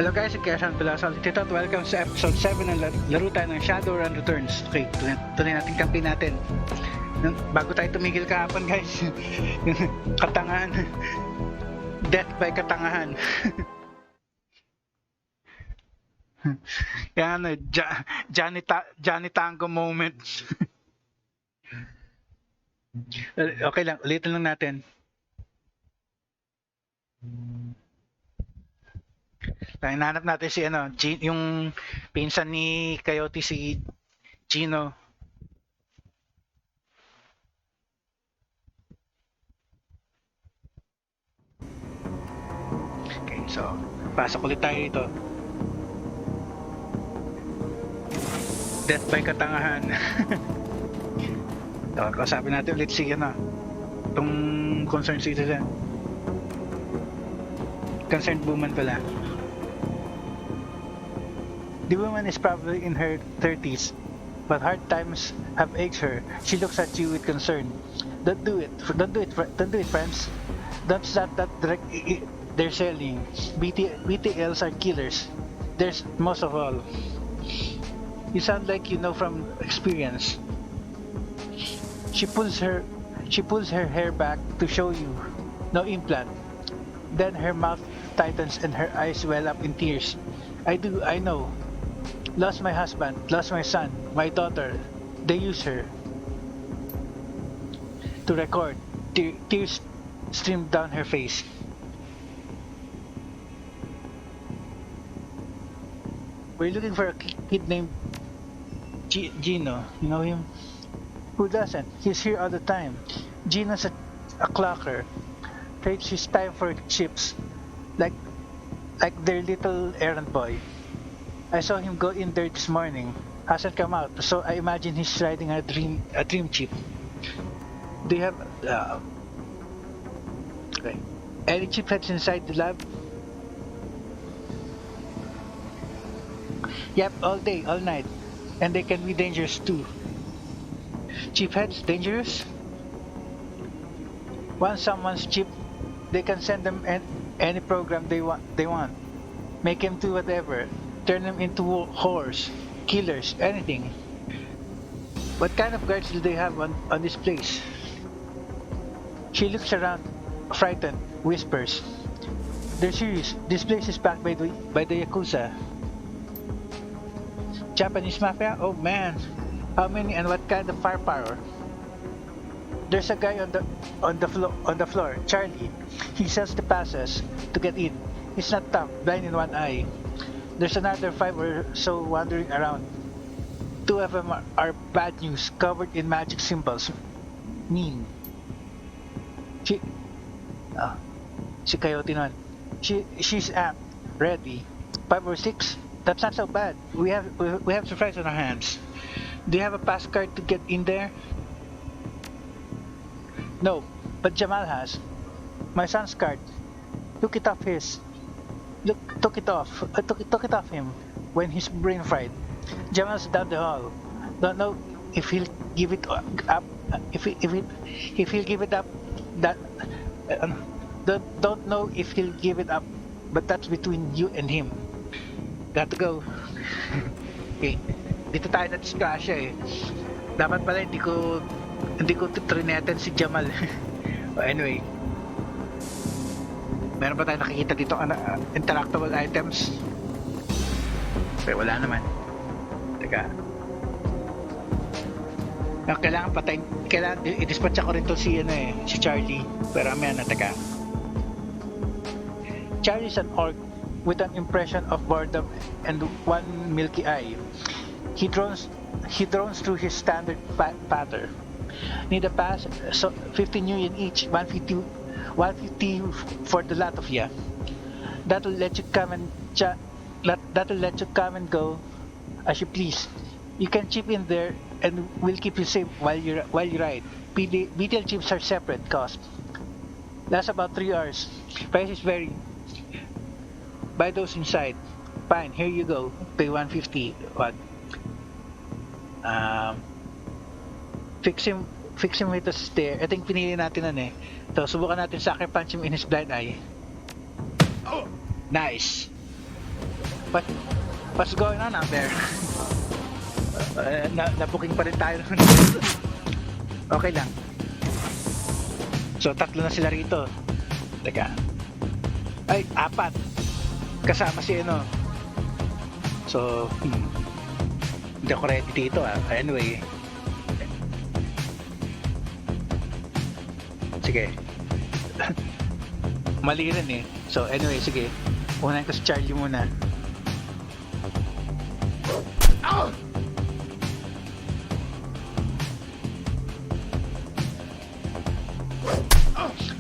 Hello guys, I'm Kersan Pilasol dito at welcome sa episode 7 ng laro tayo ng Shadowrun Returns. Okay, tuloy natin campaign natin. Bago tayo tumigil kahapon guys, yung katangahan, death by katangahan. Kaya ano, Johnny Tango moment. Okay lang, ulitin lang natin. Nanap natin si ano, yung pinsan ni Coyote, si Gino. Okay, so pasok ulit tayo dito. Death by katangahan. So, kausapin natin ulit si ano, itong concerned citizen. Concerned woman pala. The woman is probably in her 30s, but hard times have aged her. She looks at you with concern. Don't do it, friends. Don't start that direct. They're selling. BTLs are killers. There's most of all. You sound like you know from experience. She pulls her hair back to show you. No implant. Then her mouth tightens and her eyes well up in tears. I know. Lost my husband, lost my son, my daughter. They use her to record. Tears streamed down her face. We're looking for a kid named Gino. You know him? Who doesn't? He's here all the time. Gino's a clocker. Trades his time for chips, like their little errand boy. I saw him go in there this morning. Hasn't come out, so I imagine he's riding a dream chip. Do you have okay. Any chipheads inside the lab? Yep, all day, all night. And they can be dangerous too. Chipheads dangerous? Once someone's chip, they can send them any program they want. Make him do whatever. Turn them into whores, killers, anything. What kind of guards do they have on this place? She looks around, frightened, whispers. They're serious. This place is backed by the Yakuza. Japanese mafia? Oh man. How many and what kind of firepower? There's a guy on the floor, Charlie. He sells the passes to get in. He's not tough, blind in one eye. There's another 5 or so wandering around. 2 of them are bad news, covered in magic symbols. Mean. Si Coyote nun. She's apt, ready. 5 or 6? That's not so bad. We have surprise on our hands. Do you have a pass card to get in there? No, but Jamal has. My son's card. Took it off him when he's brain fried. Jamal's down the hall. Don't know if he'll give it up. If he'll give it up. Don't know if he'll give it up. But that's between you and him. Got to go. Okay, dito tayo na-disgrasya eh. Dapat pala hindi ko trinetan si Jamal. Anyway. Meron pa tayo nakikita dito interactable items. Pero wala naman. Teka. Kailangan i-dispatch ako rin to si Charlie. Pero amen na, teka. Charlie's an orc with an impression of boredom and one milky eye. He drones through his standard pattern. Need a pass? So 15 yen each, 150 for the lot of ya. That'll let you come and go as you please. You can chip in there and we'll keep you safe while you ride. BTL chips are separate cost. Lasts about 3 hours. Price is very. Buy those inside. Fine, here you go. Pay 150. What? Fix him with a stare. Ito yung pinili natin So, subukan natin sucker punch him in his blind eye. Oh! Nice! what, what's going on out there? Nabuking pa rin tayo. Okay lang. So, 3 na sila rito. Teka. Ay, 4. Kasama si ano. So, hindi ako ready dito Anyway. Sige. Mali rin eh. So, anyway, sige. Unahin ko si Charlie muna.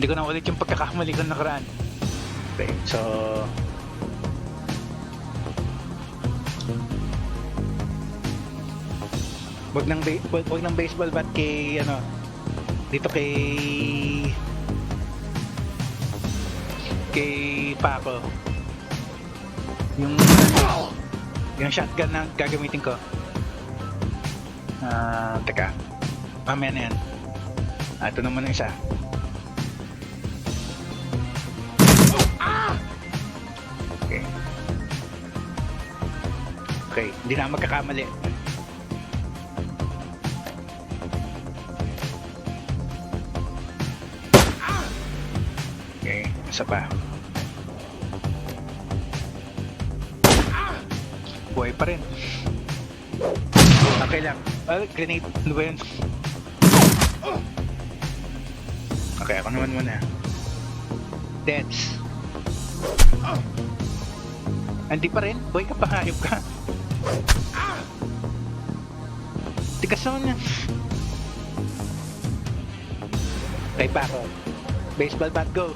Hindi ko na ulit yung pagkakamali ko nakaraan. Okay, so wag ng baseball bat kay ano dito kay Paco. Yung shotgun na gagamitin ko. Teka. Mamaya na yan. Ito naman ang isa. Okay. Okay, hindi na magkakamali. Okay, isa pa. Buhay pa rin. Okay lang. Grenade. Ano ba yun? Okay, ako naman muna. Deads. Hindi pa rin? Buhay ka pa, hayop ka. Tigas naman yan. Okay pa ako. Baseball bat, go.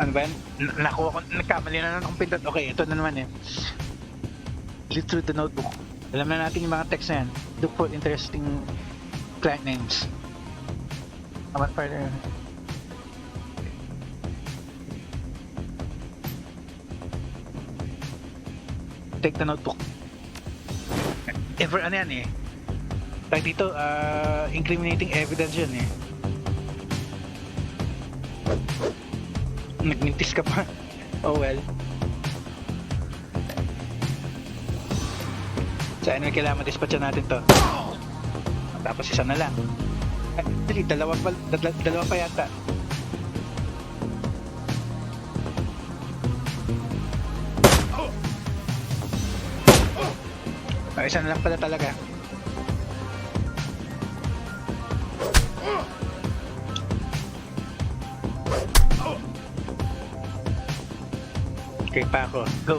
Ano ba yan? Nakuha ko, nagkamali na akong pindot. Okay, ito na naman eh. Read through the notebook. Alam na natin yung mga text na yan. Look for interesting client names. What further? Take the notebook. Ever ano yan eh. Like dito, incriminating evidence yun eh. Nagmintis ka pa. Oh well. So anyway, kailangan dispatchan natin to. Tapos isa na lang. Dali, dalawa pa yata. Isa na lang pala talaga. Okay pa ako. Go.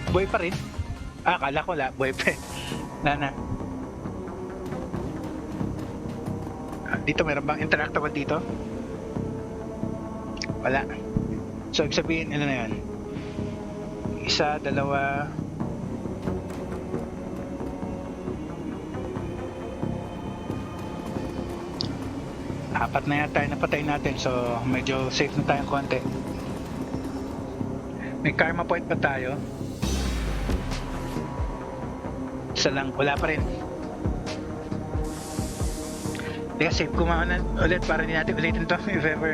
Buhay pa rin? Akala ko la. Buhay pa. Nana. Dito meron bang interactable dito? Wala. So ibig sabihin, ano na yan? Isa, dalawa. Apat na yata yung napatay natin. So medyo safe na tayong konti. May karma point ba tayo? Isa lang, wala pa rin. Teka, save ko muna ulit para hindi natin ulitin to if ever.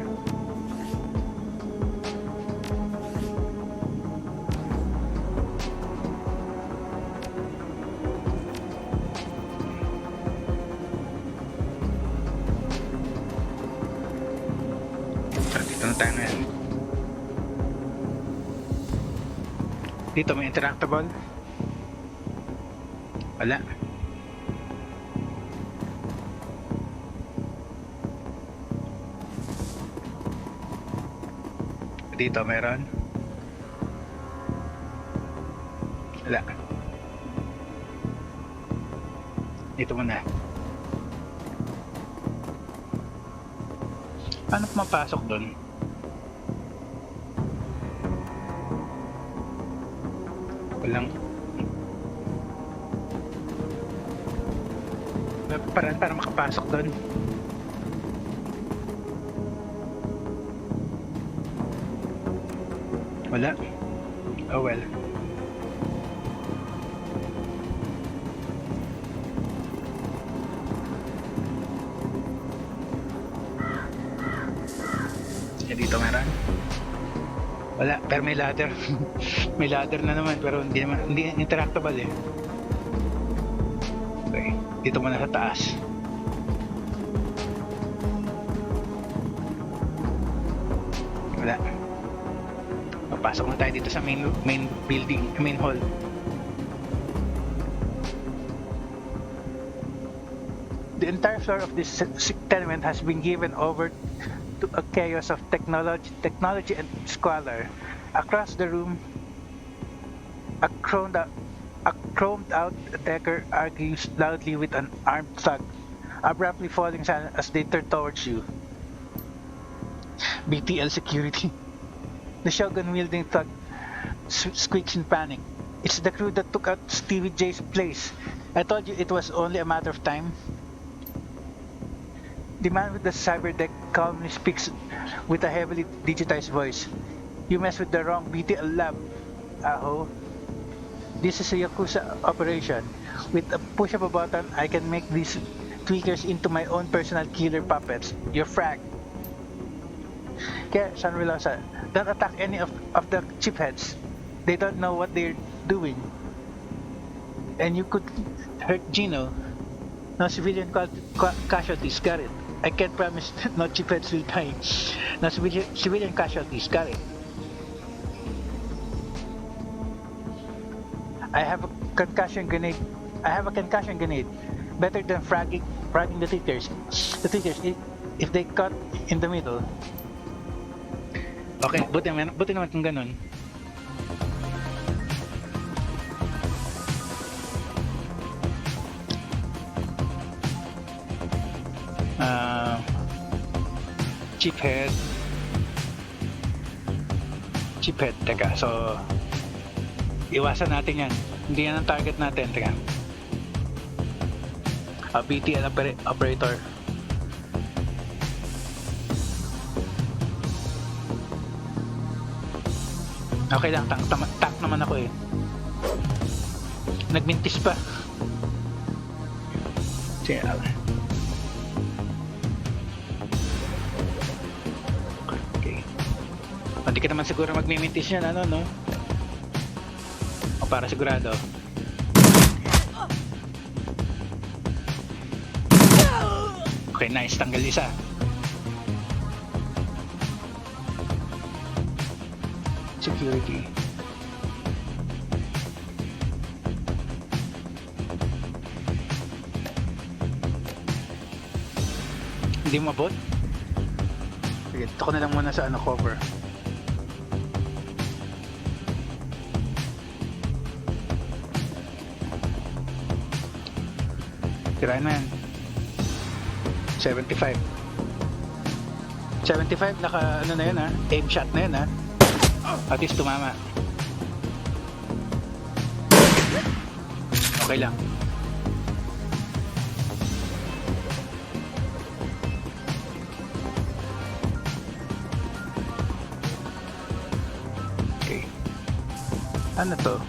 Dito na tayo ngayon. Dito may interactable. Wala. Dito meron. Wala. Dito muna. Paano pumapasok doon? Walang paraan para makapasok doon. Wala. Oh well. Dito meron? Wala, pero may ladder. May ladder na naman, pero hindi interactable eh. Okay, dito muna sa taas. Wala. Papasok na tayo dito sa main building, main hall. The entire floor of this tenement has been given over to a chaos of technology and squalor. Across the room, a chromed out attacker argues loudly with an armed thug, abruptly falling as they turn towards you. BTL security. The shotgun-wielding thug squeaks in panic. It's the crew that took out Stevie J's place. I told you it was only a matter of time. The man with the cyber deck calmly speaks with a heavily digitized voice. You mess with the wrong BTL lab, Aho. This is a Yakuza operation. With a push of a button, I can make these tweakers into my own personal killer puppets. You're fragged. Kaya, San Relosa, don't attack any of the chipheads. They don't know what they're doing. And you could hurt Gino. No civilian casualties, got it. I can't promise no chipheads will die. No civilian casualties, got it. I have a concussion grenade. Better than fragging the tweakers. The tweakers, if they cut in the middle. Okay, buti naman kung ganun. Chiphead, teka, so iwasan natin yan, hindi yan ang target natin, teka. BTL operator. Okay lang, tank naman ako eh. Nagmintis pa. Sige, hindi ka naman siguro magmimintis yan, ano, no? O para sigurado. Okay, nice. Tanggal isa. Security. Hindi mabot? Sige, dito ko na lang muna sa cover. Tirahin mo yan. 75 naka ano na yun ha, aim shot na yun ha, at least tumama. Okay lang. Okay, ano to,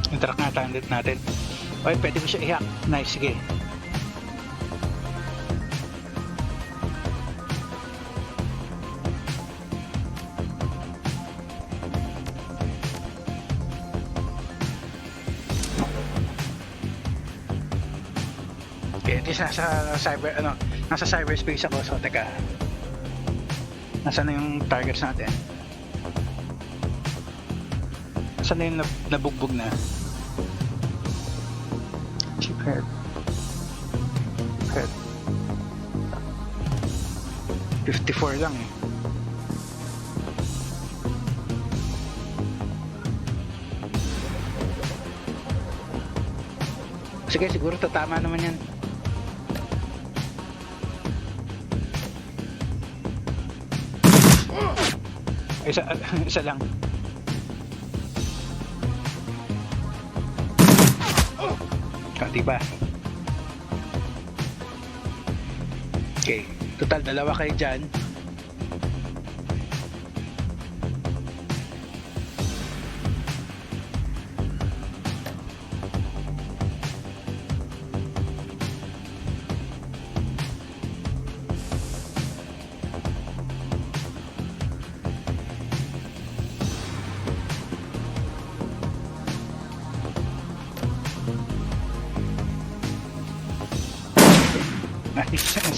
interact nga natin. Okay, pwede mo siya i-hack. Nice, sige. Okay, at least nasa cyberspace ako. So, teka. Nasaan na yung targets natin? Nasaan na yung nabugbog na? Head 54 lang eh. Sige, siguro tatama naman yan. Isa lang. Diba? Okay, total dalawa kayo dyan.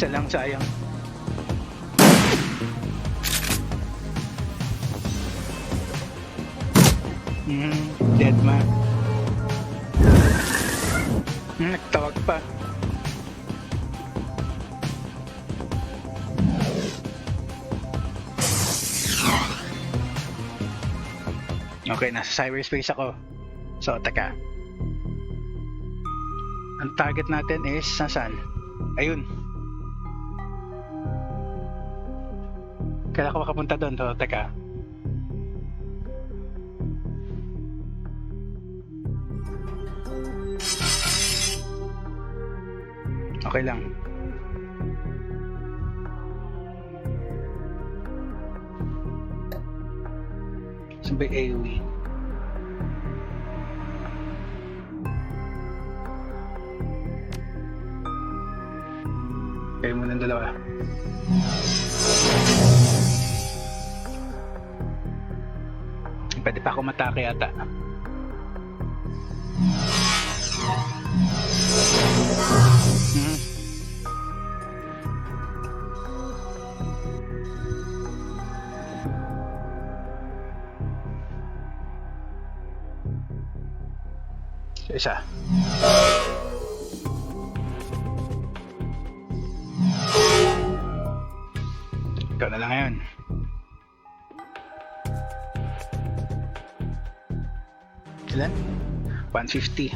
Isa lang, sayang. Dead man. Nagtawag pa. Okay, nasa cyberspace ako. So, teka. Ang target natin is nasaan? Ayun. Kailan ko makapunta doon? So, teka. Okay lang. Sabay AoE. Kayo muna ng dalawa. Pwede pa ako matake ata. Isa. Ikaw na lang ngayon. Ilan? 150.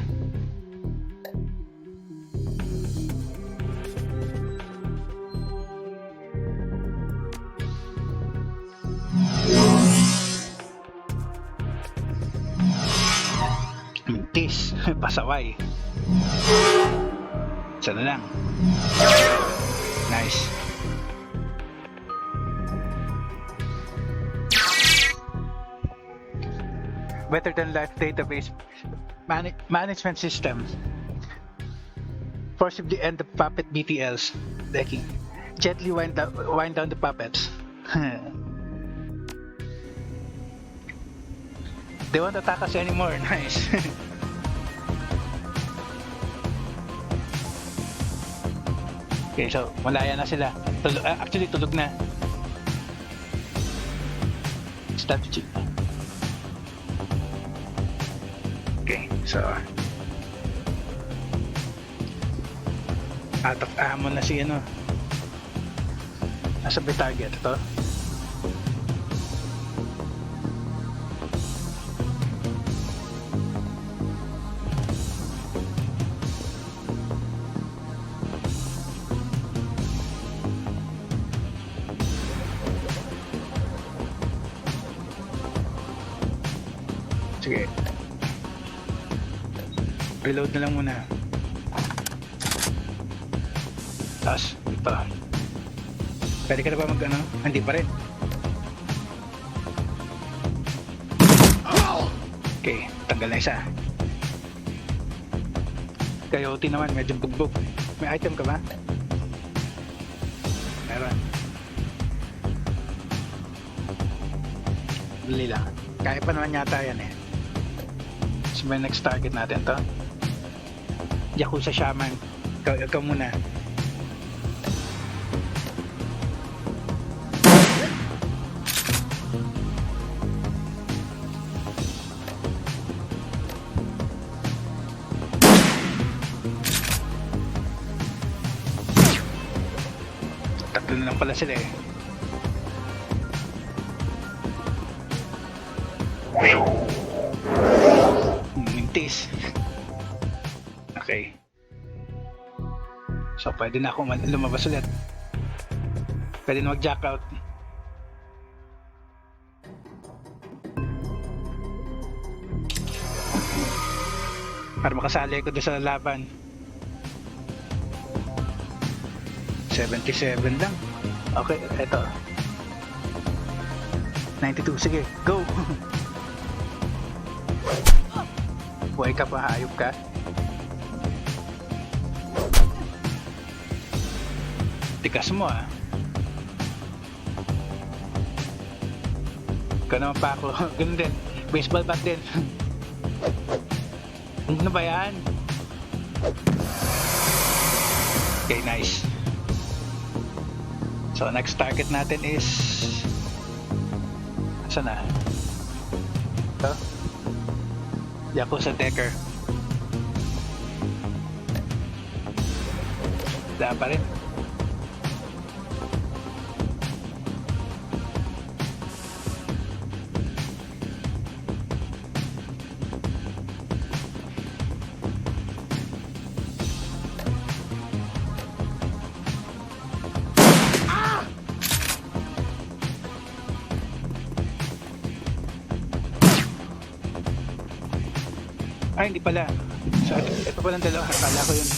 Mintis. Pasaway. Isa na lang. Nice. Better than life database management system. Forcibly end the puppet BTLs. Decking. Gently wind down the puppets. They won't attack us anymore. Nice. Okay, so malaya na sila. Actually, tulog na. Strategy. Okay, so out of ammo na si ano. Nasa ba target ito? Sige. Reload na lang muna. Tapos, ito. Pwede ka na ba mag ano? Hindi pa rin. Okay, tanggal na isa. Coyote naman, medyo bugbog. May item ka ba? Meron. Dali lang. Kaya pa naman yata yan eh. So may next target natin to. Yakuza Shaman. Ikaw muna. Tatlo na lang pala sila eh. Mintis. Okay. So pwede na ako lumabas ulit. Pwede na mag-jack out. Para makasali ko doon sa laban. 77 lang. Okay, eto. 92, sige, go! Buhay ka pa, hayop ka. Tikas mo ah. Ikaw naman pa ako. Ganun din. Baseball bat din. Ano ba yan? Okay, nice. So next target natin is saan na? Ito? Yakuza Decker. Wala pa rin. Ay, hindi pala. So, ito palang dalawa. Akala ko yun.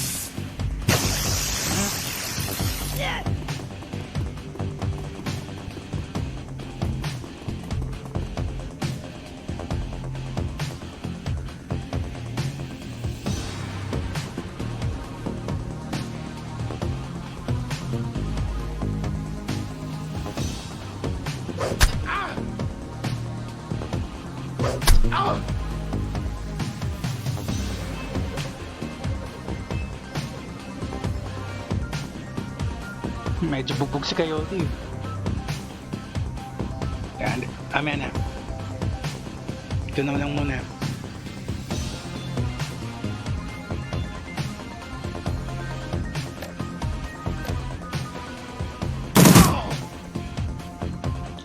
Medyo bugbog si Coyote. Yan. Amen na. Ito naman lang muna.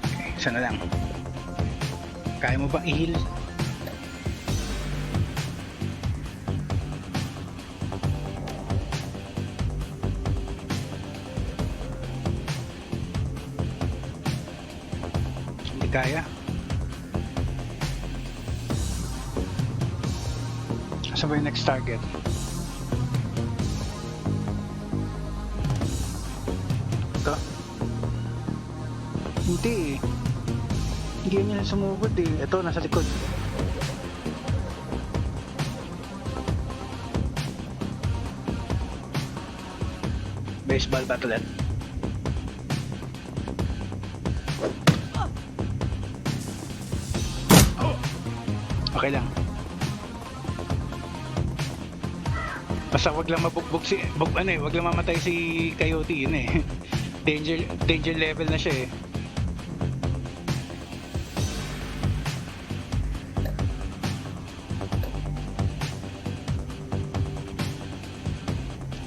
Okay, isa na lang. Kaya mo bang i-heal? Kaya. Saan ba yung next target? Ito? Hindi eh. Hindi niya sumugod eh. Ito, nasa likod. Baseball bat ulit. Okay lang. Basta wag lang mabugbog si wag lang mamatay si Coyote yun eh. Danger level na siya eh.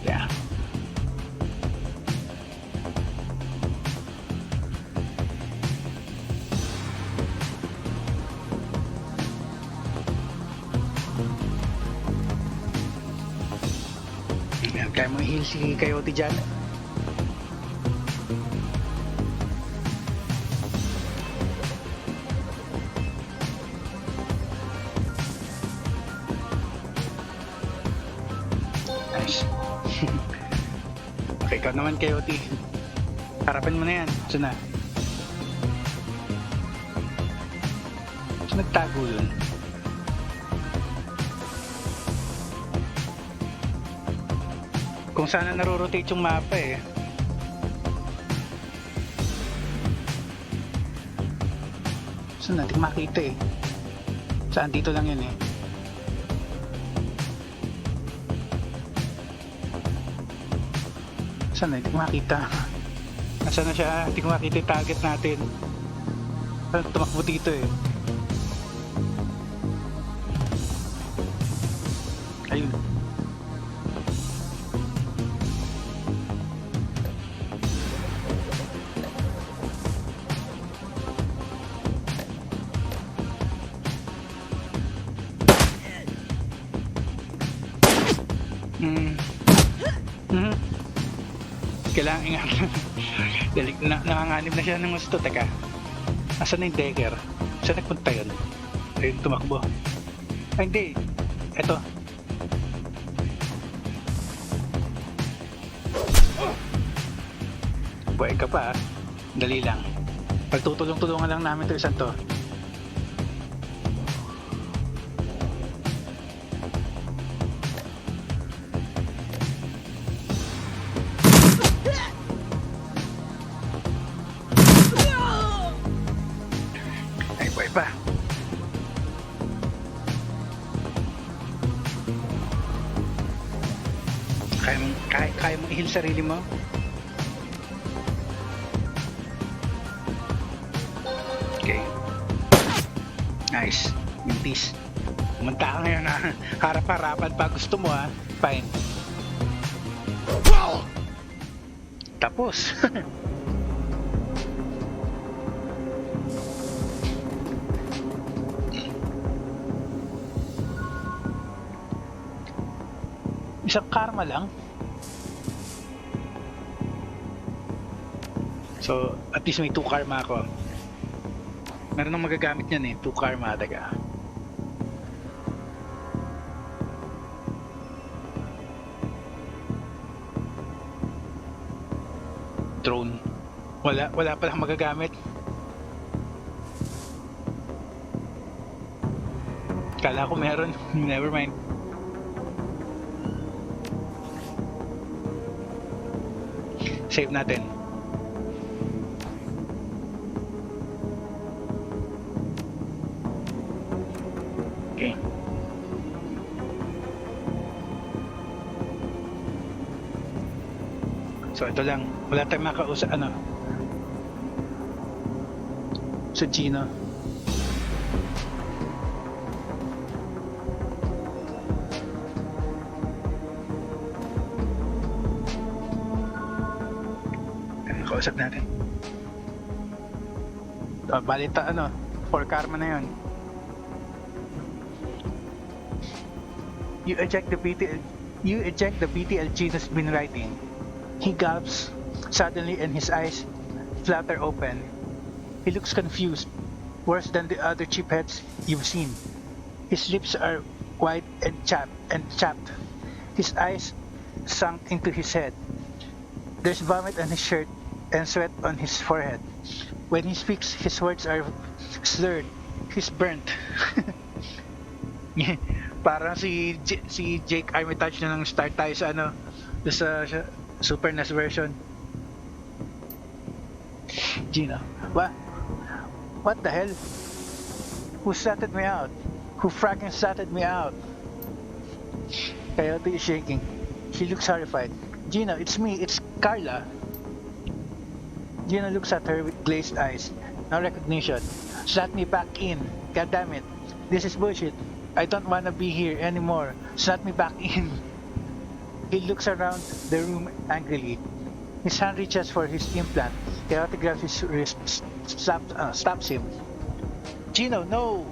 Yeah. Kaya mo i-heal si Coyote dyan. Nice. Okay, ikaw naman Coyote. Harapin mo na yan. Saan na? Saan nagtago yun? Kung sana naro-rotate yung mapa eh. Saan natin makita eh? Saan? Dito lang yun eh. Saan na? Hindi ko makita. Nasaan na siya? Hindi ko makita yung target natin. Tumakbo dito eh. Ayun. Kailangan ingatan. Nanganganib na siya ng gusto. Teka, asan na yung Decker? Saan nagpunta yun? Ayun, tumakbo. Ay, hindi. Eto. Buhay ka pa. Dali lang. Pagtutulong-tulungan lang namin ito isang to. Pa. Kaya mong i-heal sarili mo? Okay. Nice. Mintis. Pumunta ka ngayon ha. Harap-harapan pa. Gusto mo ha. Fine. Tapos. Isang karma lang. So, at least may 2 karma ako. Meron nang magagamit yan eh. 2 karma, taga. Drone. Wala palang magagamit. Kala ko meron. Never mind. Save natin. Okay. So ito lang. Wala tayong makausap ano. So Gino. Kausap natin. Balita ano, 4 karma na yun. You eject the BTL Gino's been writing. He gulps suddenly and his eyes flutter open. He looks confused, worse than the other cheapheads you've seen. His lips are wide and chapped. His eyes sunk into his head. There's vomit on his shirt and sweat on his forehead. When he speaks, his words are slurred. He's burnt. Parang si Jake Armitage na nang start tayo sa ano, sa Super NES version. Gino, what the hell? Who satted me out? Who fracking satted me out? Coyote is shaking. She looks horrified. Gino, it's me, it's Carla. Gino looks at her with glazed eyes. No recognition. Slot me back in. God damn it. This is bullshit. I don't wanna be here anymore. Slot me back in. He looks around the room angrily. His hand reaches for his implant. Coyote grabs his wrist, stops him. Gino, no!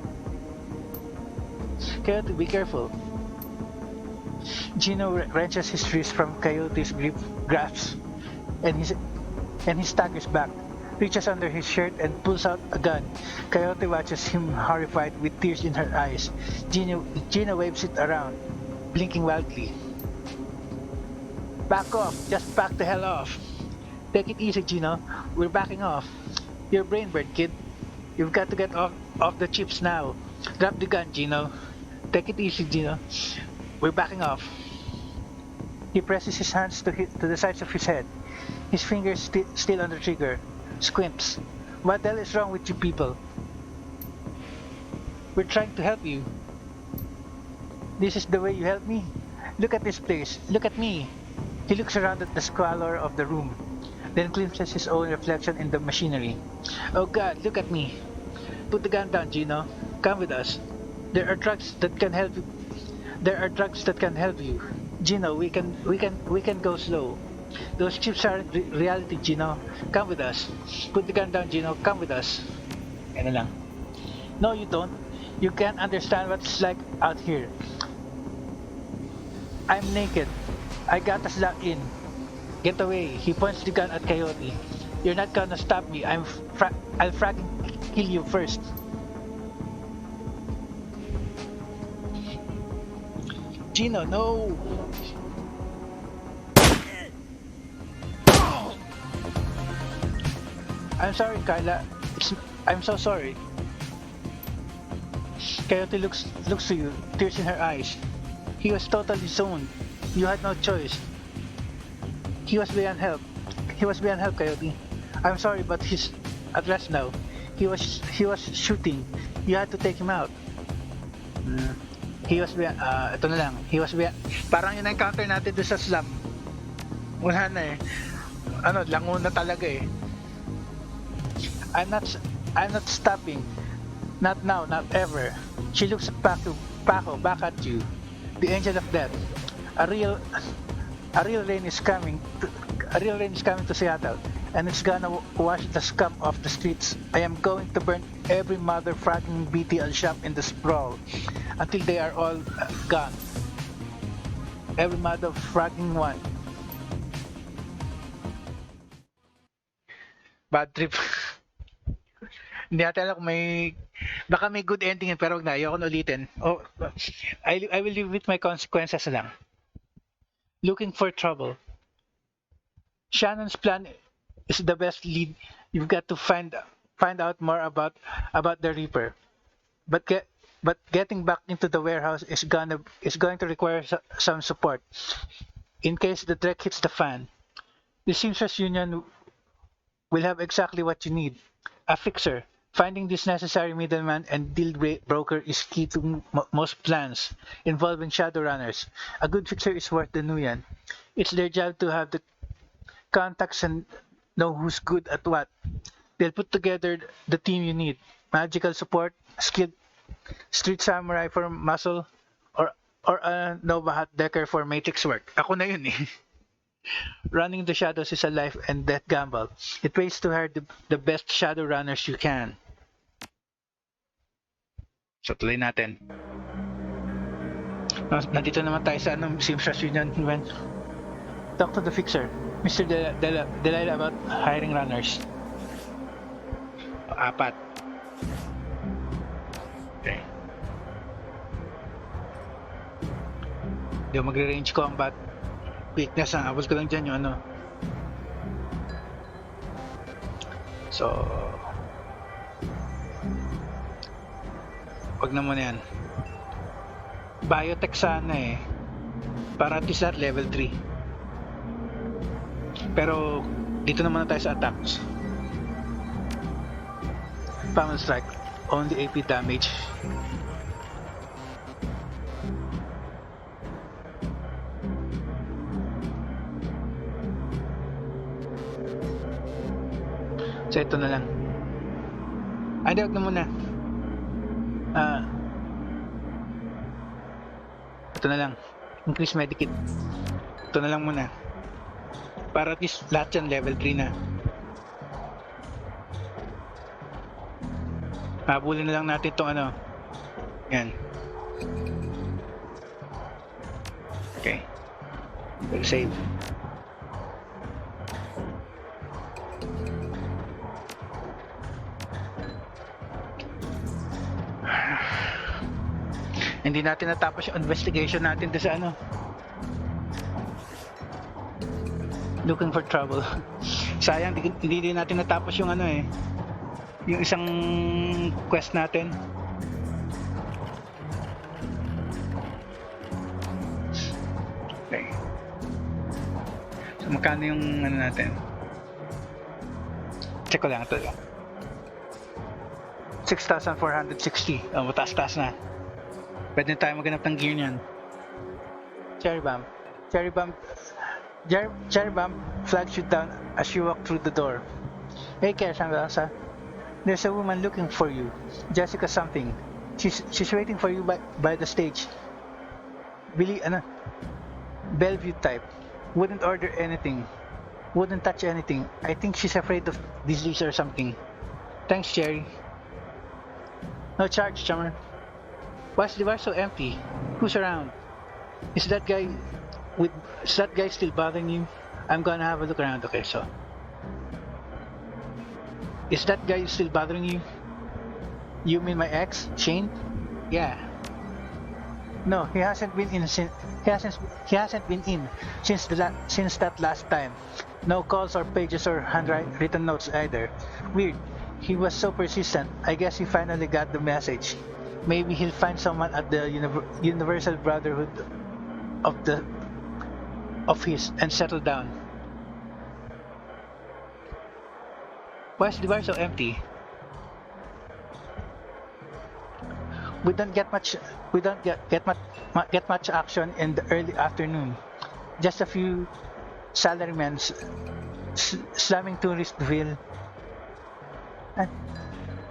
Coyote, be careful. Gino wrenches his wrist from Coyote's grasp, and he staggers back, reaches under his shirt and pulls out a gun. Coyote watches him horrified with tears in her eyes. Gino waves it around, blinking wildly. Back off! Just back the hell off! Take it easy, Gino. We're backing off. You're brain bird, kid. You've got to get off the chips now. Drop the gun, Gino. Take it easy, Gino. We're backing off. He presses his hands to the sides of his head. His fingers still on the trigger. Squints. What the hell is wrong with you people? We're trying to help you. This is the way you help me? Look at this place. Look at me. He looks around at the squalor of the room, then glimpses his own reflection in the machinery. Oh God, look at me. Put the gun down, Gino. Come with us. There are drugs that can help you. There are drugs that can help you. Gino, we can go slow. Those chips aren't reality, Gino. Come with us. Put the gun down, Gino. Come with us. Ano lang. No, you don't. You can't understand what it's like out here. I'm naked. I got us locked in. Get away. He points the gun at Coyote. You're not gonna stop me. I'll fracking kill you first. Gino, no! I'm sorry, Carla. I'm so sorry. Coyote looks to you, tears in her eyes. He was totally zoned. You had no choice. He was beyond help. Coyote. I'm sorry, but he's at rest now. He was shooting. You had to take him out. He was beyond, ito na lang. He was beyond, parang yung encounter natin doon sa slum. Wala na eh. Lango na talaga eh. I'm not stopping. Not now, not ever. She looks at Paco, back at you. The angel of death. A real, a real rain is coming. A real rain is coming to Seattle, and it's gonna wash the scum off the streets. I am going to burn every motherfucking BTL shop in the sprawl until they are all gone. Every motherfucking one. Bad trip. Hindi natin alam kung baka may good ending yun, pero wag na, ayoko na ulitin. Oh, I will live with my consequences lang. Looking for trouble. Shannon's plan is the best lead. You've got to find out more about the Reaper. But getting back into the warehouse is going to require some support in case the Drek hits the fan. The Seamstress Union will have exactly what you need. A fixer. Finding this necessary middleman and deal broker is key to most plans involving Shadowrunners. A good fixer is worth the nuyen. It's their job to have the contacts and know who's good at what. They'll put together the team you need. Magical support, skilled street samurai for muscle, or a Nova Hat Decker for matrix work. Ako na yun eh. Running the shadows is a life and death gamble. It pays to hire the best shadow runners you can. So tuloy natin. Nandito naman tayo sa Seamstress Union. Talk to the fixer, Mr. Delilah, about hiring runners. Apat. Okay. Di magre-range combat. Weakness ang abos ko lang dyan yung ano. So wag na muna yan. Biotech sana eh, para at least at level 3. Pero dito naman na tayo sa attacks. Pound strike, only AP damage. So ito na lang. Ay, wag na muna. Ito na lang. Increase medikit. Ito na lang muna. Para at least lahat yan level 3 na. Habulin na lang natin itong ano. Yan. Okay. Save. Hindi natin natapos yung investigation natin sa ano. Looking for trouble. Sayang, hindi din natin natapos yung ano eh. Yung isang quest natin. Okay. So magkano yung ano natin? Check ko lang ito lang. 6,460. Oh, mataas-taas na. Pwede na tayo maghanap ng gear niyan. Cherry bomb flags you down as you walk through the door. Hey, Kersangalasa. There's a woman looking for you. Jessica something. She's waiting for you by the stage. Bellevue type. Wouldn't order anything. Wouldn't touch anything. I think she's afraid of disease or something. Thanks, Cherry. No charge, chummer. Why's the bar so empty? Who's around? Is that guy still bothering you? I'm gonna have a look around. Okay, so is that guy still bothering you? You mean my ex, Shane? Yeah. No, he hasn't been in since that last time. No calls or pages or handwritten notes either. Weird. He was so persistent. I guess he finally got the message. Maybe he'll find someone at the Universal Brotherhood of his and settle down. Why is the bar so empty? We don't get much action in the early afternoon. Just a few salarymen slamming tourist bill.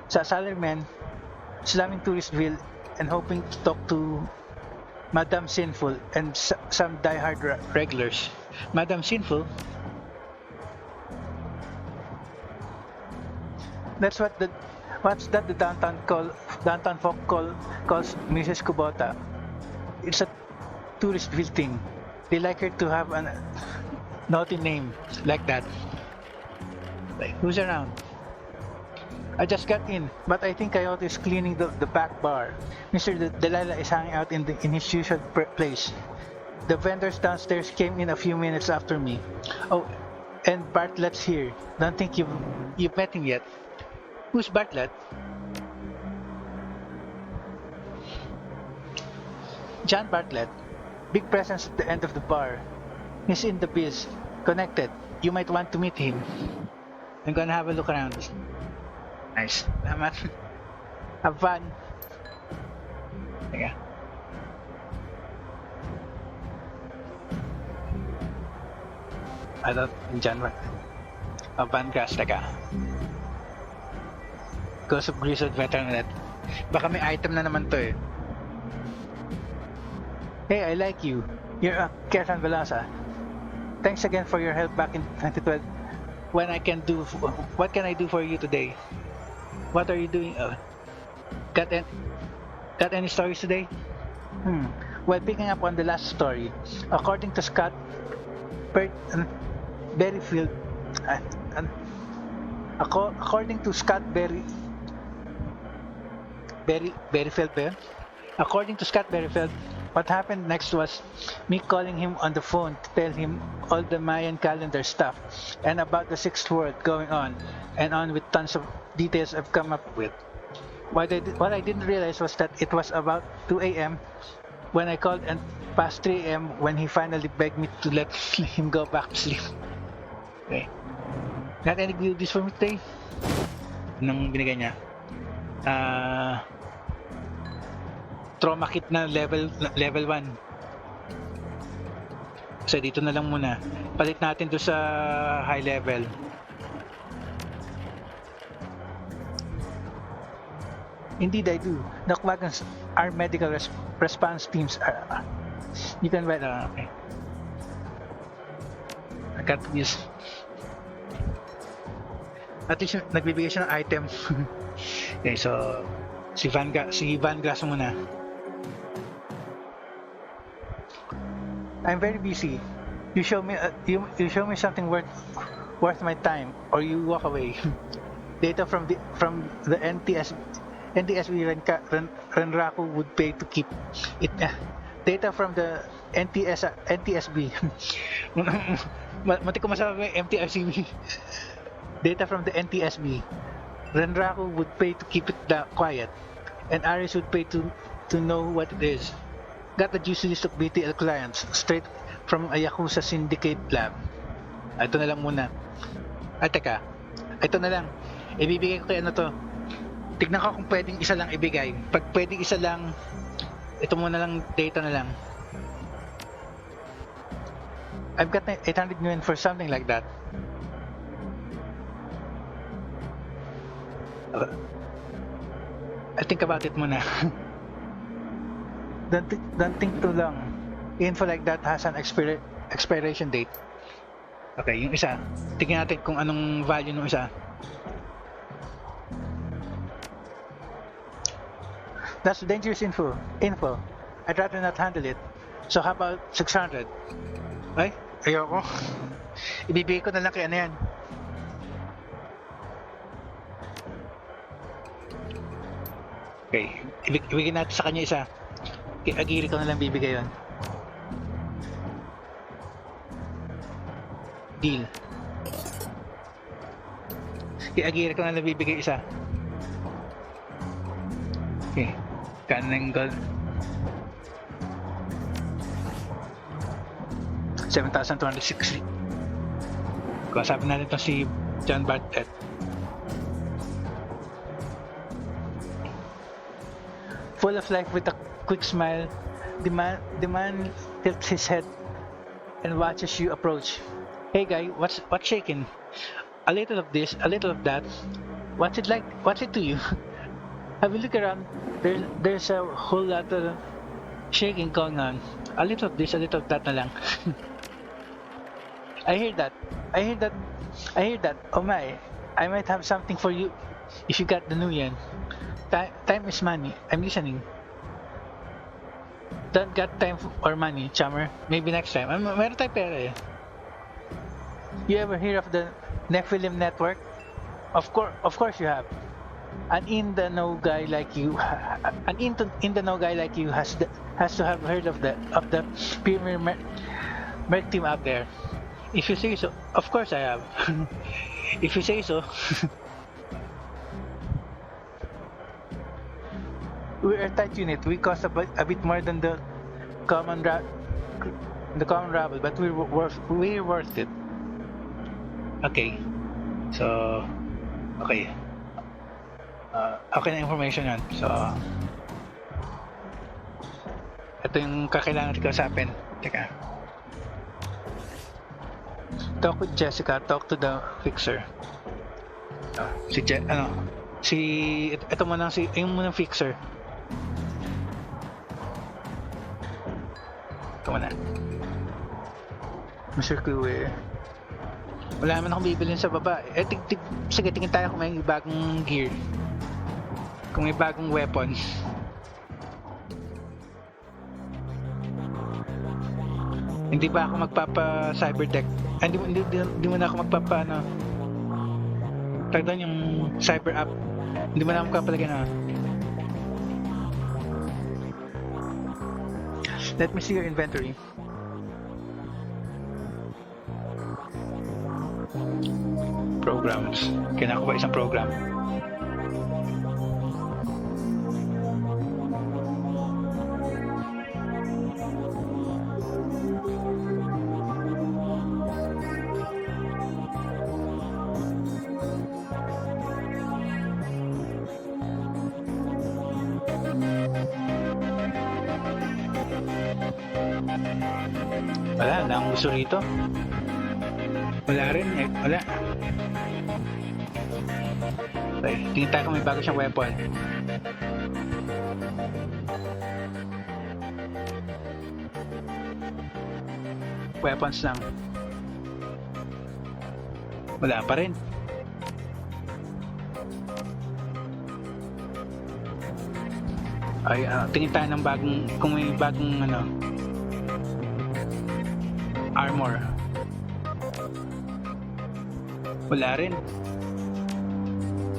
Sa salaryman, slamming Touristville and hoping to talk to Madame Sinful and some die-hard regulars. Madame Sinful? That's what's that the downtown folk calls Mrs. Kubota. It's a Touristville thing. They like her to have a naughty name like that. Like, who's around? I just got in, but I think Coyote is cleaning the back bar. Mr. Delilah is hanging out in his usual place. The vendors downstairs came in a few minutes after me. Oh, and Bartlett's here. Don't think you've met him yet. Who's Bartlett? John Bartlett. Big presence at the end of the bar. He's in the biz. Connected. You might want to meet him. I'm gonna have a look around. Nice. Salamat. Have fun. Teka. Ano? Dyan ba? Van Grass. Teka. Ghost of Grizzled Veteran ulit. Baka may item na naman to eh. Hey, I like you. You're Kesan Velasa. Thanks again for your help back in 2012. What can I do for you today? What are you doing? Got any stories today? Well, picking up on the last story, according to Scott Berryfield, according to Scott Berryfield, what happened next was me calling him on the phone to tell him all the Mayan calendar stuff and about the sixth world going on and on with tons of details I've come up with. What I didn't realize was that it was about 2 a.m. when I called and past 3 a.m. when he finally begged me to let him go back to sleep. Okay. Got any goodies for me today? Anong binigay niya? Trauma kit na level 1. So dito na lang muna. Palit natin doon sa high level. Indeed I do. The wagons are medical response teams. You can write okay. I got this. At least nagbibigay siya ng item. Okay, so si Van Grass muna. I'm very busy. You show me something worth my time, or you walk away. Data from the NTSB Renraku would pay to keep it. Data from the NTSB. Mati ko masabi MTSB. Data from the NTSB. Renraku would pay to keep it quiet, and Aris would pay to know what it is. Got the juicy list of BTL clients straight from a Yakuza Syndicate lab. Ito na lang muna. Teka. Ito na lang. Ibibigay ko kay ano to. Tignan ko kung pwedeng isa lang ibigay. Pag pwedeng isa lang, ito muna lang, data na lang. I've got 800 million for something like that. I'll think about it muna. Don't think too long. Info like that has an expiration date. Okay, yung isa. Tingnan natin kung anong value ng isa. That's dangerous info. I'd rather not handle it. So how about 600? Ay, ayoko. Ibibigay ko na lang kay ano yan. Okay, ibigay natin sa kanya isa. Agiri ko na lang bibigay yun. Deal. Agiri ko na lang bibigay isa. Okay. Kanang gold. 7,260. Kausapin natin ito si John Bartlett. Full of life with a quick smile, the man tilts his head and watches you approach. Hey guy, what's shaking? A little of this, a little of that. What's it like? What's it to you? Have you look around? There's a whole lot of shaking going on. A little of this, a little of that na lang. I hear that. I hear that. I hear that. Oh my. I might have something for you if you got the new yen. Time is money. I'm listening. Don't got time or money, chummer. Maybe next time. Meron tayong pera eh. You ever hear of the Nephilim Network? Of course you have. An in the know guy like you, in the know guy like you has to have heard of the premier merc team out there. If you say so, of course I have. If you say so. We're a tight unit. We cost a bit more than common ra- the common rabble, but we're worth it. Okay. So, okay. Okay na information yan. So, ito yung kakailangan kausapin. Teka. Talk with Jessica. Talk to the fixer. Ito muna yung muna fixer. Ito muna. Mr. Kuwe. Wala naman akong bibilin sa baba. Sige, tingin tayo kung may bagong gear. Kung may bagong weapon. Hindi ba ako magpapa cyberdeck? Hindi mo na ako magpapa tagdan yung cyber app. Hindi mo na ako magpapalagyan Let me see your inventory. Programs. Kailangan ko ba isang program? Wala akong gusto rito. Wala rin eh. Wala. Okay, tingin tayo kung may bago siyang weapon. Weapons lang. Wala pa rin. Ay, tingin tayo ng bagong, kung may bagong armor. Wala rin.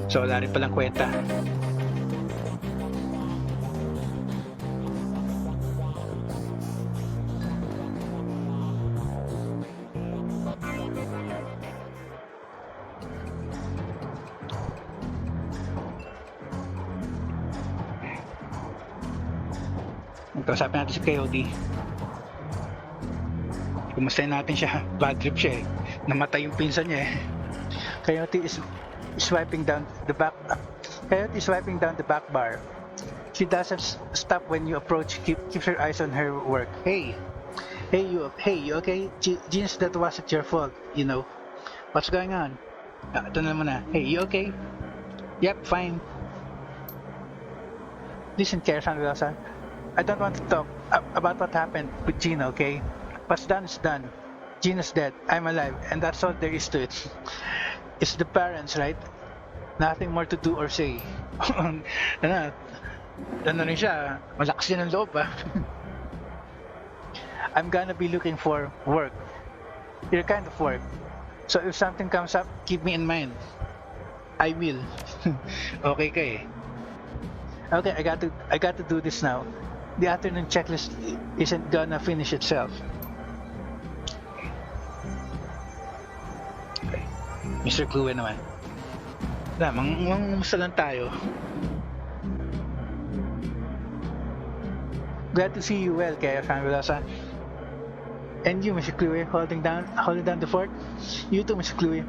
So wala rin palang kwenta. Kausapin natin si Coyote. Kumustahin natin siya. Bad trip siya eh. Namatay yung pinsan niya eh. Coyote is swiping down the back. Coyote is swiping down the back bar. She doesn't stop when you approach. Keeps her eyes on her work. Hey, you okay? Jeans, that wasn't your fault. You know. What's going on? Ito na naman na. Hey, you okay? Yep, fine. Listen, Kara-san. I don't want to talk about what happened with Gina, okay? What's done is done. Gina's dead. I'm alive, and that's all there is to it. It's the parents, right? Nothing more to do or say. Ano rin siya, malakas din ang loob I'm gonna be looking for work. Your kind of work. So if something comes up, keep me in mind. I will. Okay ka eh. Okay, I got to do this now. The afternoon checklist isn't gonna finish itself. Okay. Mr. Clue naman. Mangumusta lang tayo. Glad to see you well, Kara-san. And you, Mr. Clue, holding down the fort? You too, Mr. Clue.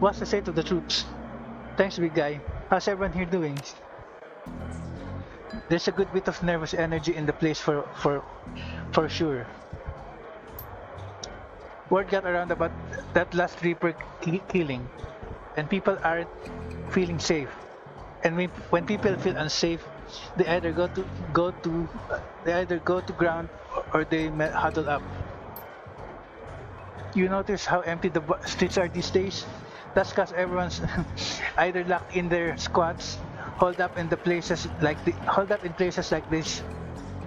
What's the state of the troops? Thanks, big guy. How's everyone here doing? There's a good bit of nervous energy in the place for sure. Word got around about that last Reaper killing. and people aren't feeling safe. And when people feel unsafe, they either go to they either go to ground or they huddle up. You notice how empty the streets are these days? That's because everyone's either locked in their squats, hold up in places like this,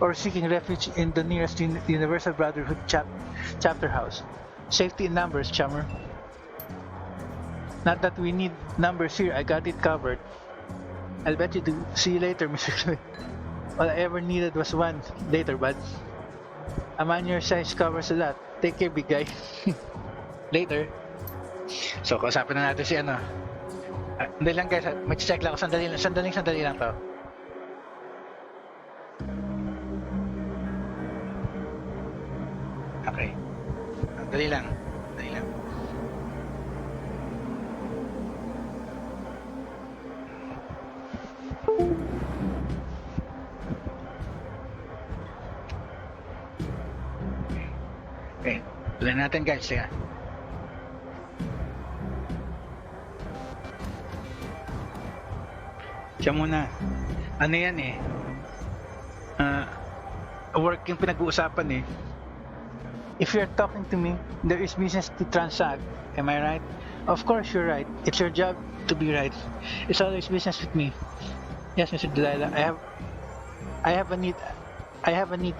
or seeking refuge in the nearest Universal Brotherhood chapter house. Safety in numbers, chummer. Not that we need numbers here. I got it covered. I'll bet you do. See you later, Mr. Chloe. All I ever needed was one. Later, bud. A man your size covers a lot. Take care, big guy. Later. So, kausapin na natin si ano. Hindi lang guys, mag-check lang ako. Sandali lang to. Okay. Dali lang. Okay. Tuloy natin guys. Sige. Siya muna. Ano yan eh? Work yung pinag-uusapan eh. If you're talking to me, there is business to transact. Am I right? Of course you're right. It's your job to be right. It's always business with me. Yes, Mr. Delilah. I have a need.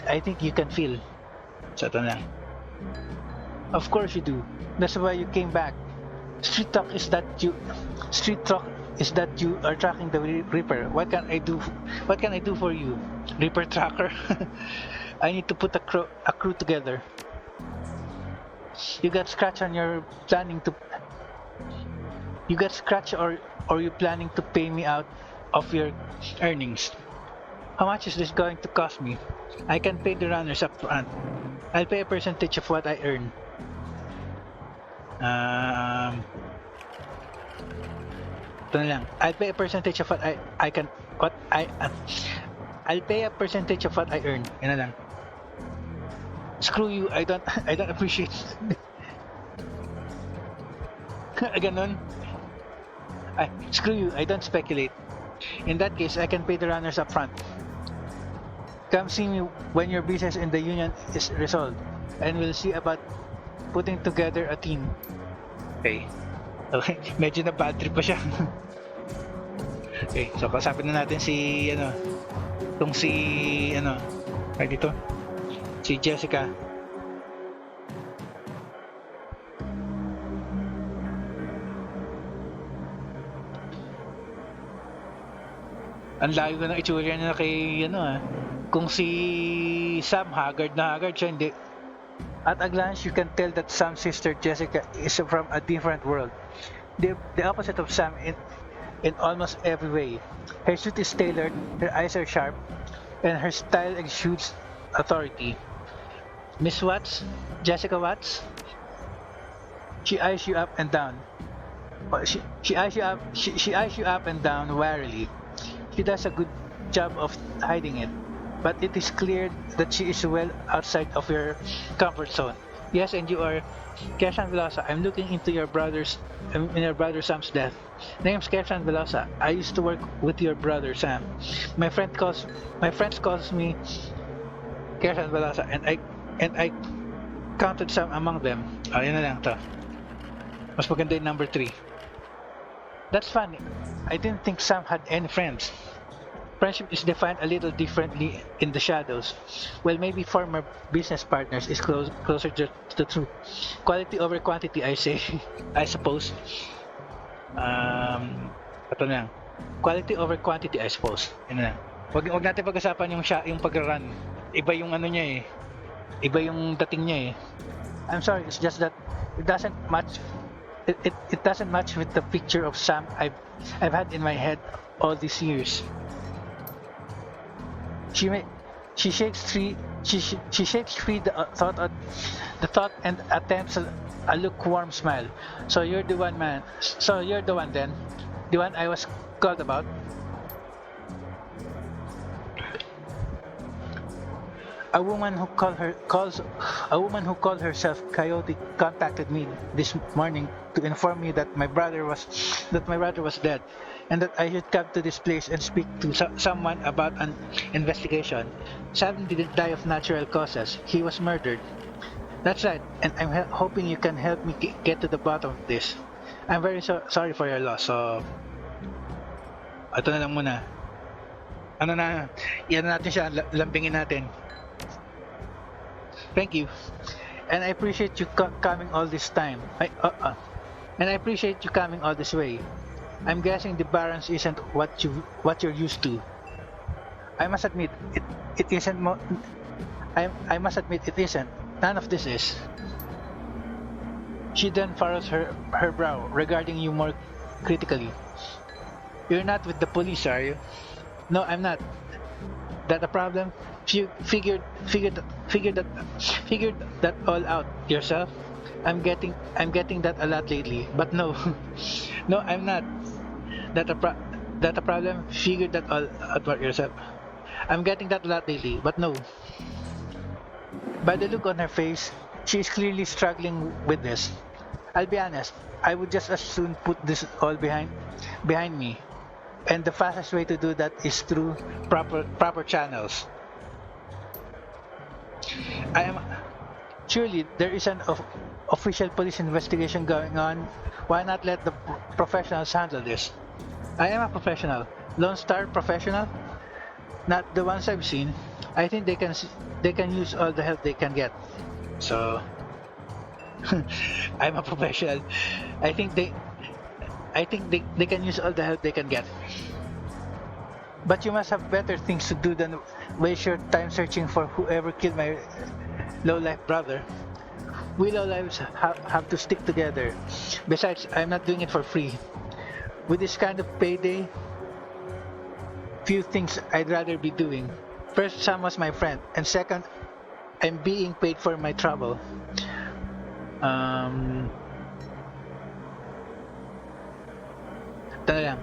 I think you can feel. So ito na. Of course you do. That's why you came back. Street talk is that you are tracking the Reaper. What can I do for you? Reaper tracker? I need to put a crew together. You got scratch or you planning to pay me out of your earnings? How much is this going to cost me? I can pay the runners up front. I'll pay a percentage of what I earn. Ito na lang. I'll pay a percentage of what I'll pay a percentage of what I earn. Yan na lang. Screw you, I don't appreciate it. Ganon. Screw you, I don't speculate. In that case, I can pay the runners up front. Come see me when your business in the union is resolved, and we'll see about putting together a team. Okay. Okay, medyo na bad trip pa siya. Okay, so kasapin na natin si si Jessica. Ang layo ko ng itsura niya kay kung si Sam haggard siya, hindi. At a glance, you can tell that Sam's sister Jessica is from a different world. The opposite of Sam in almost every way. Her suit is tailored, her eyes are sharp, and her style exudes authority. Miss Watts, Jessica Watts, she eyes you up and down. She eyes you up and down warily. She does a good job of hiding it, but it is clear that she is well outside of your comfort zone. Yes, and you are Keshan Velosa. I'm looking into your brother Sam's death. Name's Keshan Velosa. I used to work with your brother Sam. My friends calls me Keshan Velosa, and I counted Sam among them. Ayun na lang to. Mas maganda yung number 3. That's funny. I didn't think Sam had any friends. Friendship is defined a little differently in the shadows. Well, maybe former business partners is closer to the truth. Quality over quantity, I say. I suppose. Ito na lang. Quality over quantity, I suppose. Yun na lang. Wag natin pag-usapan yung pag-run. Iba yung niya eh. Iba yung dating niya eh. I'm sorry, it's just that it doesn't match. It doesn't match with the picture of Sam I've had in my head all these years. She shakes free the thought and attempts a lukewarm smile. So you're the one then, the one I was called about. A woman who called herself Coyote contacted me this morning to inform me that my brother was dead, and that I should come to this place and speak to someone about an investigation. Sam didn't die of natural causes. He was murdered. That's right, and I'm hoping you can help me get to the bottom of this. I'm very sorry for your loss. So, ito na lang muna. Ano na, yan natin siya, lambingin natin. Thank you. And I appreciate you coming all this time. And I appreciate you coming all this way. I'm guessing the Barons isn't what you're used to. I must admit it isn't. I must admit it isn't. None of this is. She then furrows her brow, regarding you more critically. You're not with the police, are you? No, I'm not. That a problem? Figured that all out yourself. I'm getting that a lot lately. But no, no, I'm not. That a problem? Figured that all out yourself. I'm getting that a lot lately. But no. By the look on her face, she is clearly struggling with this. I'll be honest. I would just as soon put this all behind me. And the fastest way to do that is through proper channels. I am Surely there is an official police investigation going on. Why not let the professionals handle this? I am a professional. Lone Star professional? Not the ones I've seen. I think they can use all the help they can get. So I'm a professional. I think they can use all the help they can get. But you must have better things to do than waste your time searching for whoever killed my low-life brother. We low-lives have to stick together. Besides, I'm not doing it for free. With this kind of payday, few things I'd rather be doing. First, Sam was my friend, and second, I'm being paid for my trouble. Ito na lang.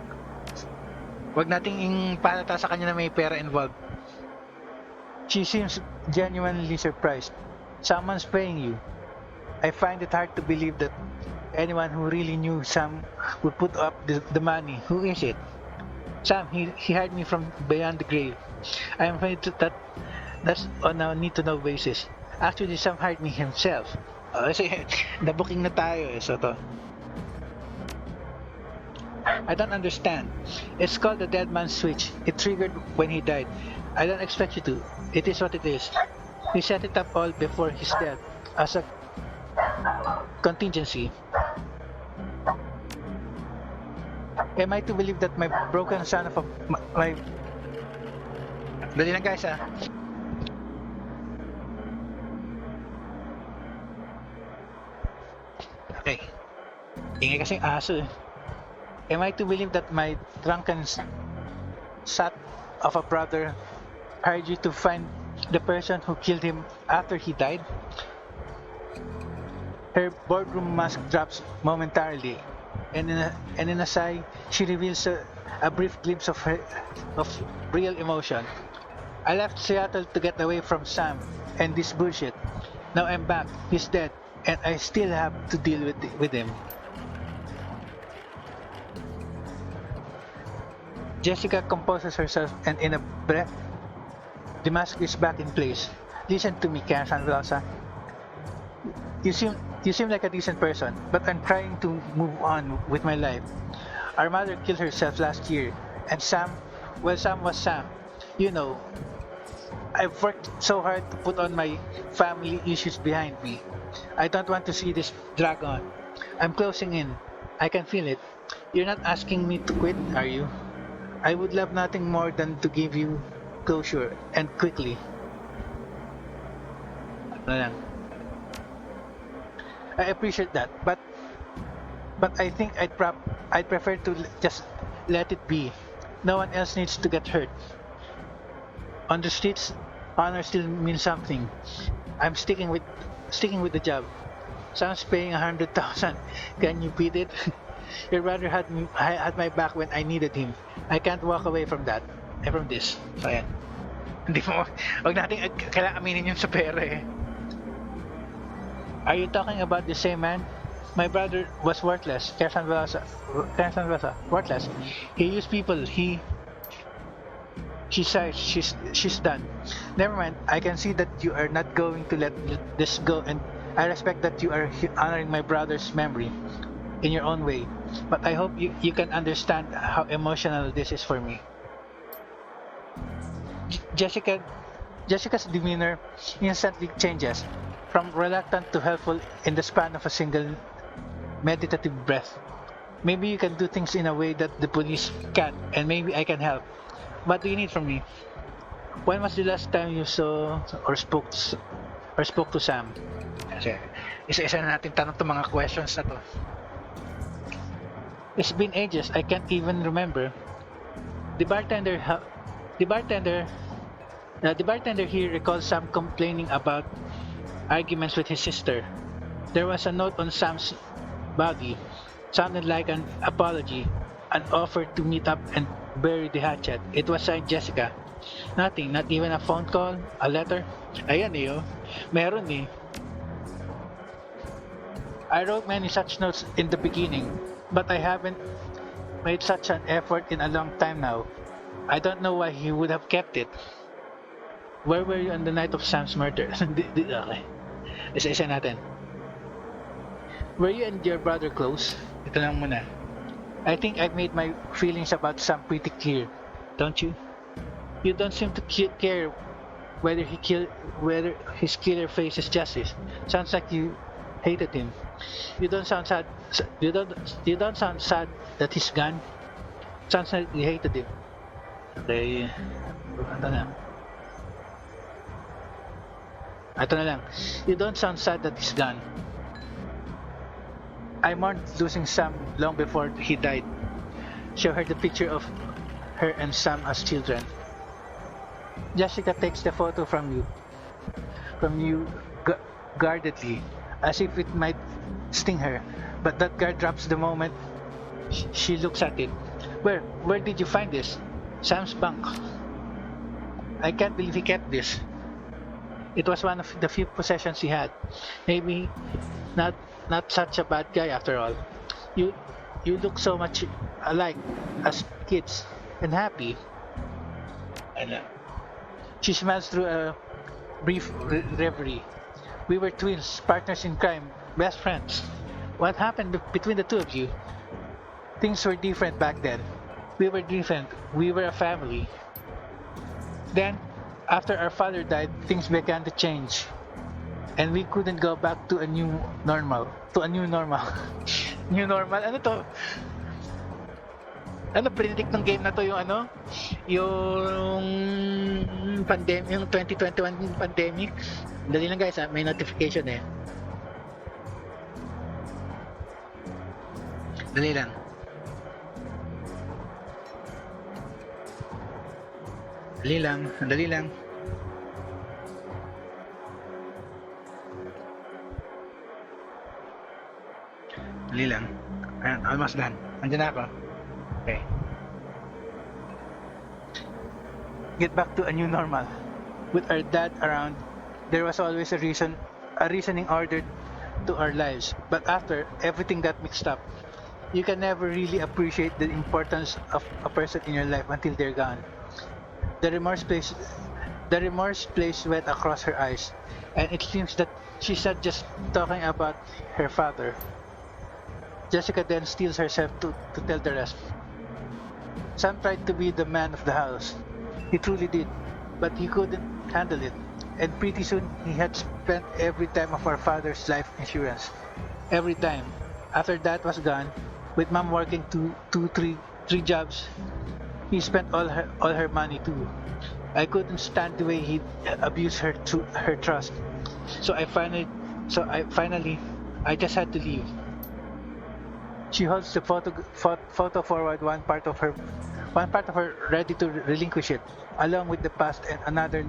Huwag nating palata sa kanya na may pera involved. She seems genuinely surprised. Someone's paying you. I find it hard to believe that anyone who really knew Sam would put up the money. Who is it? Sam, he hired me from beyond the grave. I am afraid that's on a need-to-know basis. Actually, Sam hired me himself. Kasi na-booking na tayo eh, so to. I don't understand. It's called the dead man's switch. It triggered when he died. I don't expect you to. It is what it is. He set it up all before his death as a contingency. Am I to believe that my broken son of my... Dali lang guys ah. Okay. Ingay kasing aso eh. Am I to believe that my drunken sat of a brother hired you to find the person who killed him after he died? Her boardroom mask drops momentarily, and in a sigh, she reveals a brief glimpse of real emotion. I left Seattle to get away from Sam and this bullshit. Now I'm back. He's dead, and I still have to deal with him. Jessica composes herself, and in a breath, the mask is back in place. Listen to me, Karen Velosa. You seem like a decent person, but I'm trying to move on with my life. Our mother killed herself last year, and Sam was Sam. You know, I've worked so hard to put on my family issues behind me. I don't want to see this drag on. I'm closing in. I can feel it. You're not asking me to quit, are you? I would love nothing more than to give you closure, and quickly. Ano lang. I appreciate that, but I think I'd prefer to just let it be. No one else needs to get hurt. On the streets, honor still means something. I'm sticking with the job. Sam's paying 100,000. Can you beat it? Your brother had my back when I needed him. I can't walk away from that. And from this. So, ayan. Hindi mo, wag natin kailangan aminin yung sa pera eh. Are you talking about the same man? My brother was worthless. Kersan Vasa, worthless. He used people. She says she's done. Never mind. I can see that you are not going to let this go, and I respect that you are honoring my brother's memory in your own way. But I hope you can understand how emotional this is for me. Jessica Jessica's demeanor instantly changes from reluctant to helpful in the span of a single meditative breath. Maybe you can do things in a way that the police can't, and maybe I can help. What do you need from me? When was the last time you saw or spoke to Sam? Kasi isa-isa na natin tanong to mga questions na to. It's been ages. I can't even remember. The bartender, ha- the bartender, the bartender here recalls Sam complaining about arguments with his sister. There was a note on Sam's body, sounded like an apology, an offer to meet up and bury the hatchet. It was signed Jessica. Nothing, not even a phone call, a letter. Ayan eh, oh. Meron eh. I wrote many such notes in the beginning, but I haven't made such an effort in a long time now. I don't know why he would have kept it. Where were you on the night of Sam's murder? Okay. Isa-isa natin. Were you and your brother close? Ito lang muna. I think I've made my feelings about Sam pretty clear. Don't you? You don't seem to care whether his killer faces justice. Sounds like you hated him. You don't sound sad. You don't sound sad that he's gone. Sounds like you hated him. Okay. Ito na. Ito na lang. You don't sound sad that he's gone. I mourned losing Sam long before he died. Show her the picture of her and Sam as children. Jessica takes the photo from you guardedly, as if it might sting her. But that guard drops the moment she looks at it. Where did you find this? Sam's bunk. I can't believe he kept this. It was one of the few possessions he had. Maybe not such a bad guy after all. You look so much alike as kids and happy. And she smiles through a brief reverie. We were twins, partners in crime, best friends. What happened between the two of you? Things were different back then. We were different. We were a family. Then, after our father died, things began to change. And we couldn't go back to a new normal. New normal? Ano to? Ano, predict ng game na to yung ano? Yung yung 2021 pandemic. Dali lang guys ha, may notification eh. Dali lang. Dali lang. Dali lang. Ayan, almost done. Andiyan na ako. Okay. Get back to a new normal. With our dad around, there was always a reasoning order to our lives. But after, everything got mixed up. You can never really appreciate the importance of a person in your life until they're gone. The remorse plays wet across her eyes, and it seems that she's not just talking about her father. Jessica then steels herself to tell the rest. Sam tried to be the man of the house. He truly did, but he couldn't handle it. And pretty soon, he had spent every time of our father's life insurance. Every time. After that was gone, with mom working three jobs, he spent all her money too. I couldn't stand the way he abused her trust. So I finally, I just had to leave. She holds the photo forward, one part of her ready to relinquish it, along with the past, and another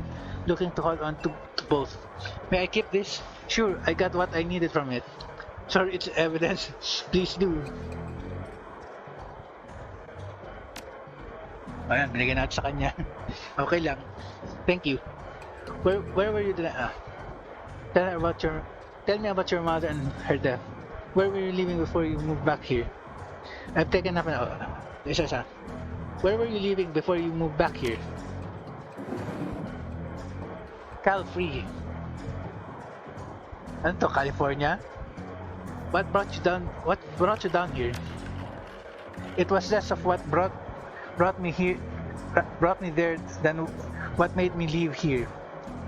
looking to hold on to both. May I keep this? Sure, I got what I needed from it. Sorry, it's evidence. Please do. Ayan, binigyan natin sa kanya. Okay lang. Thank you. Where were you tell her about your tell me about your mother and her death. Where were you living before you moved back here? I've taken up isa. Where were you living before you moved back here? Cal Free. Ano to, California? What brought you down here? It was less of what brought me here, brought me there than what made me live here.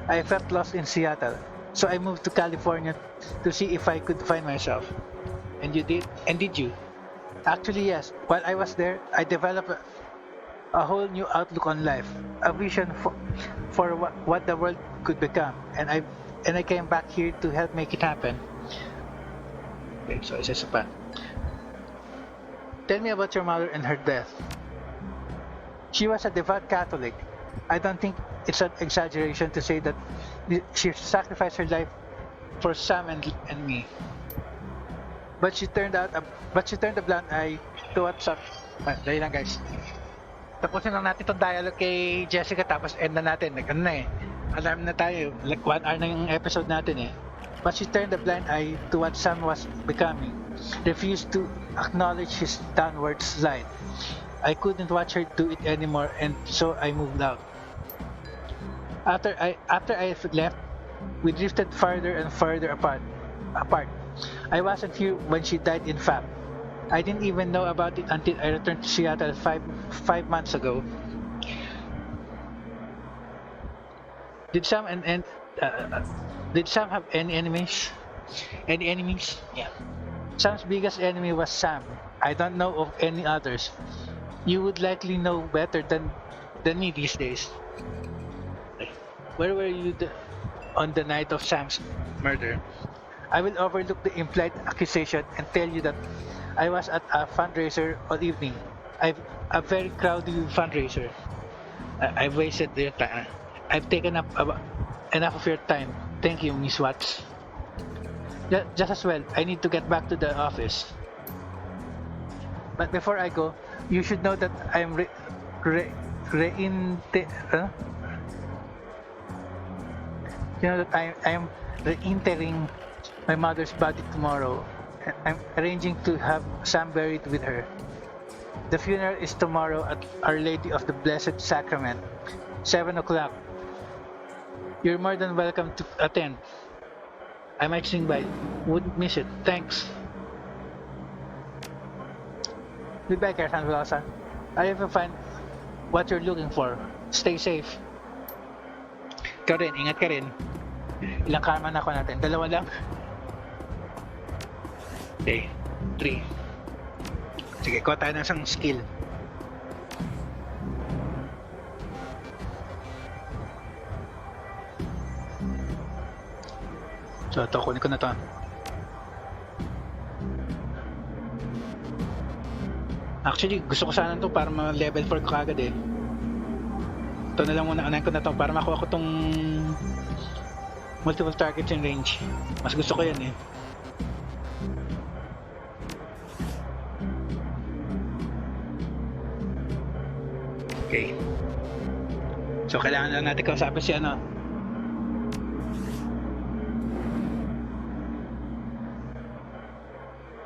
I felt lost in Seattle, so I moved to California to see if I could find myself. And you did? And did you? Actually, yes. While I was there, I developed a whole new outlook on life, a vision for what the world could become, and I came back here to help make it happen. Okay, so isa pa. Tell me about your mother and her death. She was a devout Catholic. I don't think it's an exaggeration to say that she sacrificed her life for Sam and me. But she turned a blind eye to what's up. Dahil lang guys. Tapusin lang natin itong dialogue kay Jessica tapos end na natin. Ano na eh. Alam na tayo. Like 1 hour na yung episode natin eh. But she turned a blind eye to what Sam was becoming. Refused to acknowledge his downward slide. I couldn't watch her do it anymore, and so I moved out. After I left, we drifted farther and further apart. I wasn't here when she died, in fact. I didn't even know about it until I returned to Seattle five months ago. Did Sam did Sam have any enemies? Any enemies? Yeah. Sam's biggest enemy was Sam. I don't know of any others. You would likely know better than me these days. Where were you on the night of Sam's murder? I will overlook the implied accusation and tell you that I was at a fundraiser all evening. A very crowded fundraiser. I've wasted your time. I've taken up enough of your time. Thank you, Miss Watts. Just as well, I need to get back to the office. But before I go, you should know that I'm I'm reentering my mother's body tomorrow. I'm arranging to have Sam buried with her. The funeral is tomorrow at Our Lady of the Blessed Sacrament, 7 o'clock. You're more than welcome to attend. I might swing by. Wouldn't miss it. Thanks. Goodbye, Kersan Velosa. I hope you find what you're looking for. Stay safe. Ikaw rin, ingat ka rin. Ilang karma na ako natin? 2 lang? Okay, 3. Sige, kuha tayo ng isang skill. So, ito, kunin ko na to. Actually, gusto ko sana to para ma-level 4 ko kagad eh. Ito na lang muna, unahin ko na to para makuha ko tong multiple targets in range. Mas gusto ko yan eh. Okay. So, kailangan lang natin kausapin si ano.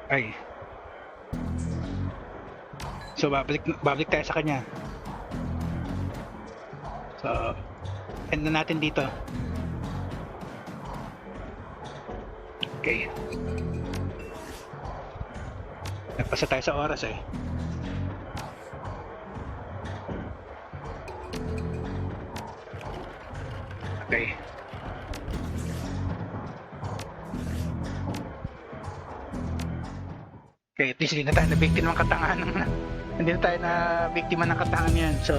Ay. So, babalik tayo sa kanya. So, end na natin dito. Okay. Nagpasa tayo sa oras eh. Okay. Okay, at least hindi na tayo na biktima ng katangahan hindi na tayo na biktima ng katangahan yan. So,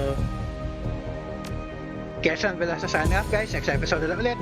Kersan Velosa signing off guys. Next episode na ulit.